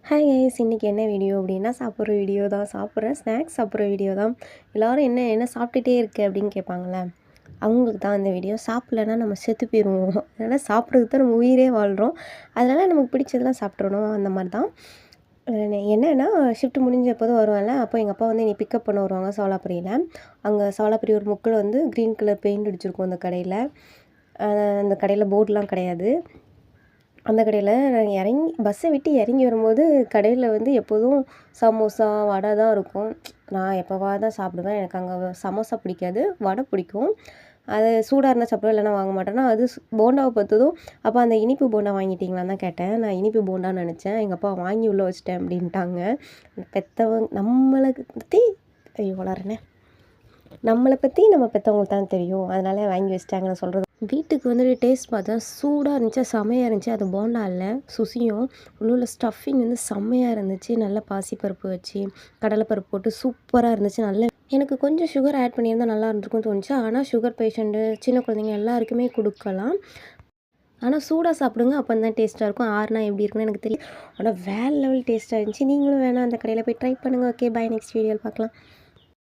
Hi guys, இன்றைக்கி என்ன video அப்படின்னா சாப்பிட்ற வீடியோ தான். சாப்பிட்றேன், ஸ்நாக்ஸ் சாப்பிட்ற வீடியோ தான். எல்லோரும் என்ன என்ன சாப்பிட்டுட்டே இருக்கு அப்படின்னு கேட்பாங்களே, அவங்களுக்கு தான் இந்த வீடியோ. சாப்பிட்லன்னா நம்ம செத்து போயிடுவோம். அதனால் சாப்பிட்றதுக்கு தான் நம்ம உயிரே வாழ்கிறோம். அதனால் நமக்கு பிடிச்சதெல்லாம் சாப்பிட்றணும். அந்த மாதிரி தான் என்னென்னா, ஷிஃப்ட் முடிஞ்சப்போது வருவேன்ல, அப்போ எங்கள் அப்பா வந்து என்னை பிக்கப் பண்ண வருவாங்க சோலாபுரியில். அங்கே சோலாபுரி ஒரு முக்கில் வந்து க்ரீன் கலர் பெயிண்ட் அடிச்சிருக்கும் அந்த கடையில். அந்த கடையில் போர்டெலாம் கிடையாது. அந்த கடையில் நாங்கள் இறங்கி பஸ்ஸை விட்டு இறங்கி வரும்போது கடையில் வந்து எப்போதும் சமோசா வடை தான் இருக்கும். நான் எப்போவாது தான் சாப்பிடுவேன். எனக்கு அங்கே சமோசா பிடிக்காது, வடை பிடிக்கும். அது சூடாக இருந்தால் சாப்பிடுவேன், இல்லைனா வாங்க மாட்டேன்னா. அது போண்டாவை பார்த்ததும், அப்போ அந்த இனிப்பு போண்டா வாங்கிட்டீங்களான்னு தான் கேட்டேன். நான் இனிப்பு போண்டான்னு நினச்சேன். எங்கள் அப்பா வாங்கி உள்ளே வச்சுட்டேன் அப்படின்ட்டாங்க. பெற்றவங்க நம்மளை பற்றி வளர்றேனே நம்மளை பற்றி நம்ம பெற்றவங்களுக்கு தான் தெரியும். அதனால் வாங்கி வச்சுட்டாங்கன்னு சொல்கிறது. வீட்டுக்கு வந்துட்டு டேஸ்ட் பார்த்தா சூடாக இருந்துச்சு, செம்மையாக இருந்துச்சு. அது போண்டா இல்லை, சுசியும் உள்ள ஸ்டஃபிங் வந்து செம்மையாக இருந்துச்சு. நல்ல பாசிப்பருப்பு வச்சு கடலைப்பருப்பு போட்டு சூப்பராக இருந்துச்சு. நல்ல எனக்கு கொஞ்சம் சுகர் ஆட் பண்ணியிருந்தால் நல்லா இருந்திருக்கும்னு தோணுச்சு. ஆனால் சுகர் பேஷண்ட்டு, சின்ன குழந்தைங்க எல்லாருக்குமே கொடுக்கலாம். ஆனால் சூடாக சாப்பிடுங்க, அப்போ தான் டேஸ்ட்டாக இருக்கும். ஆறுனா எப்படி இருக்குன்னு எனக்கு தெரியும். ஆனால் வேறு லெவல் டேஸ்ட்டாக இருந்துச்சு. நீங்களும் வேணால் அந்த கடையில் போய் ட்ரை பண்ணுங்கள். ஓகே, பாய். நெக்ஸ்ட் வீடியோவில் பார்க்கலாம்.